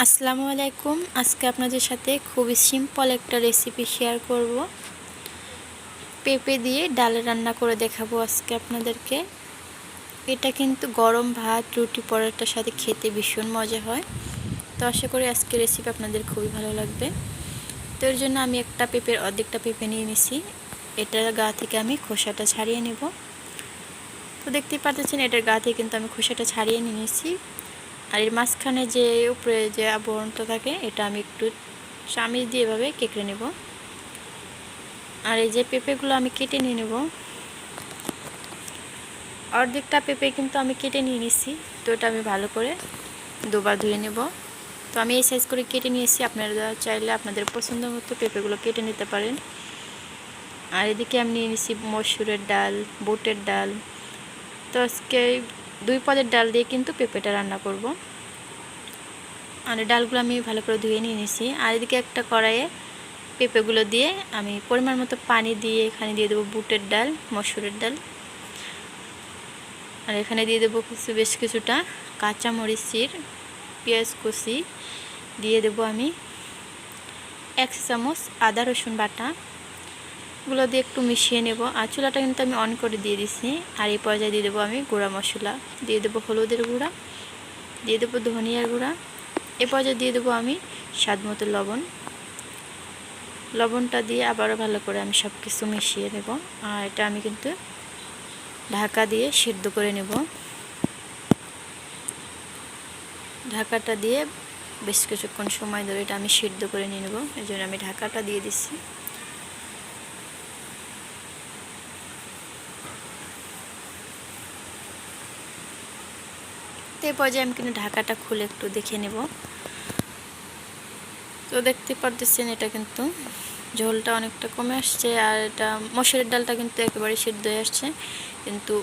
আসসালামু আলাইকুম। আজকে আপনাদের সাথে খুবই সিম্পল একটা রেসিপি শেয়ার করব। পেঁপে দিয়ে ডাল রান্না করে দেখাবো আজকে আপনাদেরকে। এটা কিন্তু গরম ভাত, রুটি, পরোটার সাথে খেতে ভীষণ মজা হয়। তো আশা করি আজকে রেসিপি আপনাদের খুবই ভালো লাগবে। তো এর জন্য আমি একটা পেঁপের অর্ধেকটা পেঁপে নিয়ে নিছি। এটার গা থেকে আমি খোসাটা ছাড়িয়ে নেব। তো দেখতেই পাচ্ছেন এটার গা থেকে কিন্তু আমি খোসাটা ছাড়িয়ে নিয়ে নিয়েছি। আর এর মাঝখানে যে উপরে যে আবরণটা থাকে এটা আমি একটু চামিচ দিয়ে এভাবে কেটে নেব। আর এই যে পেঁপেগুলো আমি কেটে নিয়ে নেব। অর্ধেকটা পেঁপে কিন্তু আমি কেটে নিয়ে নিছি। তো এটা আমি ভালো করে দুবার ধুয়ে নেব। তো আমি এই সাইজ করে কেটে নিয়েছি। আপনারা চাইলে আপনাদের পছন্দ মতো পেঁপেগুলো কেটে নিতে পারেন। আর এদিকে আমি নিয়ে নিছি মসুরের ডাল, বুটের ডাল। তো আজকে 2 পদের ডাল দিয়ে কিন্তু পেঁপেটা রান্না করব। আর ডালগুলো আমি ভালো করে ধুয়ে নিয়ে নিছি। আর এদিকে একটা কড়াইয়ে পেঁপেগুলো দিয়ে আমি পরিমাণ মতো পানি দিয়ে এখানে দিয়ে দেবো বুটের ডাল, মসুরের ডাল। আর এখানে দিয়ে দেবো বেশ কিছুটা কাঁচামরিচের পেঁয়াজ কুচি দিয়ে দেবো আমি 1 চামচ আদা রসুন বাটা। এগুলো দিয়ে একটু মিশিয়ে নেব। আর চুলাটা কিন্তু আমি অন করে দিয়ে দিছি। আর এই পর্যায়ে দিয়ে দেবো আমি গুঁড়া মশলা, দিয়ে দেবো হলুদের গুঁড়া, দিয়ে দেবো ধনিয়ার গুঁড়া। এ পর্যায়ে দিয়ে দেবো আমি স্বাদ মতো লবণ। লবণটা দিয়ে আবারও ভালো করে আমি সব কিছু মিশিয়ে নেব। আর এটা আমি কিন্তু ঢাকা দিয়ে সিদ্ধ করে নেব। ঢাকাটা দিয়ে বেশ কিছুক্ষণ সময় ধরে এটা আমি সিদ্ধ করে নিয়ে নেব। এই জন্য আমি ঢাকাটা দিয়ে দিচ্ছি। তো এই পর্যায়ে আমি কিন্তু ঢাকাটা খুলে একটু দেখে নেব। তো দেখতে পারতেছেন এটা কিন্তু ঝোলটা অনেকটা কমে আসছে। আর এটা মসুরের ডালটা কিন্তু একেবারে সিদ্ধ হয়ে আসছে, কিন্তু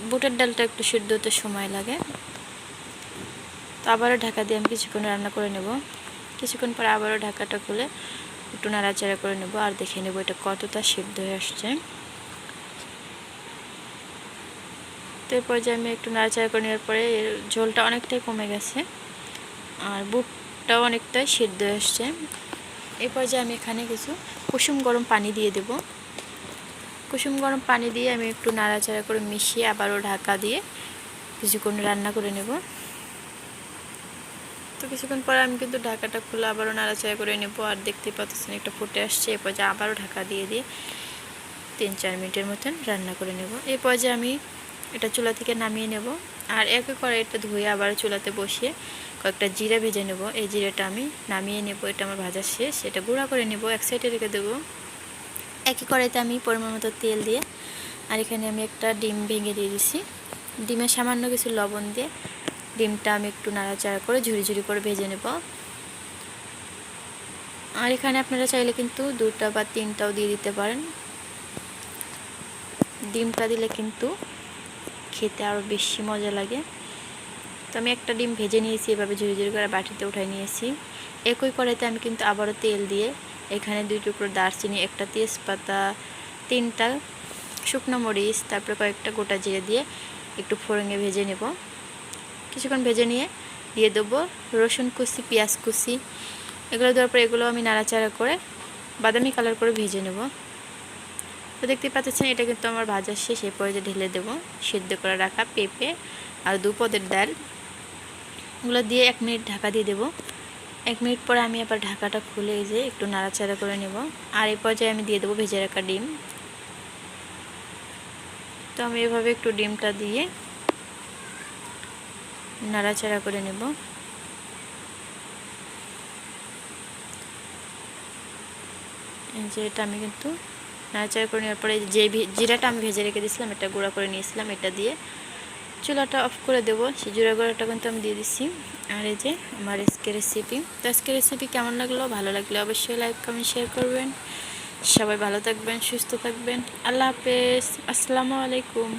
বুটের ডালটা একটু সিদ্ধ হতে সময় লাগে। তো আবারও ঢাকা দিয়ে আমি কিছুক্ষণ রান্না করে নেব। কিছুক্ষণ পরে আবারও ঢাকাটা খুলে একটু নাড়াচাড়া করে নেব আর দেখে নেব এটা কতটা সিদ্ধ হয়ে আসছে। তো এই পর্যায়ে আমি একটু নাড়াচাড়া করে নেওয়ার পরে ঝোলটা অনেকটাই কমে গেছে আর বুটটাও অনেকটাই সিদ্ধ হয়ে আসছে। এই পর্যায়ে আমি এখানে কিছু কুসুম গরম পানি দিয়ে দেব। কুসুম গরম পানি দিয়ে আমি একটু নাড়াচাড়া করে মিশিয়ে আবারও ঢাকা দিয়ে কিছুক্ষণ রান্না করে নেব। তো কিছুক্ষণ পরে আমি কিন্তু ঢাকাটা খুলে আবারও নাড়াচাড়া করে নেব। আর দেখতে পাচ্ছেন একটা ফুটে আসছে। এই পর্যায়ে আবারও ঢাকা দিয়ে 3-4 মিনিটের মতন রান্না করে নেব। এই পর্যায়ে আমি এটা চুলা থেকে নামিয়ে নেব। আর একে করে এটা ধুয়ে আবার চুলাতে বসিয়ে কয়েকটা জিরা ভেজে নেব। এই জিরাটা আমি নামিয়ে নেব। এটা আমার ভাজা শেষ। এটা গুঁড়া করে নেব, এক সাইডে রেখে দেবো। একই কড়াইতে আমি পরিমাণ মতো তেল দিয়ে আর এখানে আমি একটা ডিম ভেঙে দিয়ে দিছি। ডিমে সামান্য কিছু লবণ দিয়ে ডিমটা আমি একটু নাড়াচাড়া করে ঝুরি ঝুরি করে ভেজে নেব। আর এখানে আপনারা চাইলে কিন্তু 2টা বা 3টাও দিয়ে দিতে পারেন। ডিমটা দিলে কিন্তু খেতে আরও বেশি মজা লাগে। তো আমি একটা ডিম ভেজে নিয়েছি, এভাবে ঝুরি ঝুরি করে বাটিতে উঠাই নিয়েছি। একই কড়াইতে আমি কিন্তু আবারও তেল দিয়ে এখানে 2 টুকরো দারচিনি, একটা তেজপাতা, 3টা শুকনো মরিচ, তারপরে কয়েকটা গোটা জিরে দিয়ে একটু ফোড়নে ভেজে নেব। কিছুক্ষণ ভেজে নিয়ে দিয়ে দেবো রসুন কুচি, পেঁয়াজ কুচি। এগুলো দেওয়ার পর এগুলো আমি নাড়াচাড়া করে বাদামি কালার করে ভেজে নেব। তো দেখতে পাচ্ছেন এটা কিন্তু আমার ভাজা শেষ। এই পর্যায়ে ঢেলে দেবো সিদ্ধ করে রাখা পেঁপে আর 2 পদের ডাল। এগুলো দিয়ে 1 মিনিট ঢাকা দিয়ে দেবো। 1 মিনিট পরে আমি আবার ঢাকাটা খুলে এই যে একটু নাড়াচাড়া করে নেব। আর এই পর্যায়ে আমি দিয়ে দেবো ভেজে রাখা ডিম। তো আমি এভাবে একটু ডিমটা দিয়ে নাড়াচাড়া করে নেব। এই যে এটা আমি কিন্তু নাড়াচাড়া করে নেওয়ার পরে যে জিরাটা আমি ভেজে রেখে দিয়েছিলাম এটা গুঁড়া করে নিয়েছিলাম, এটা দিয়ে চুলাটা অফ করে দেবো। সেই জিরা গুঁড়াটা কিন্তু আমি দিয়ে দিচ্ছি। আর এই যে আমার আজকের রেসিপি। তো আজকের রেসিপি কেমন লাগলো? ভালো লাগলে অবশ্যই লাইক, কমেন্ট, শেয়ার করবেন। সবাই ভালো থাকবেন, সুস্থ থাকবেন। আল্লাহ হাফেজ। আসসালামু আলাইকুম।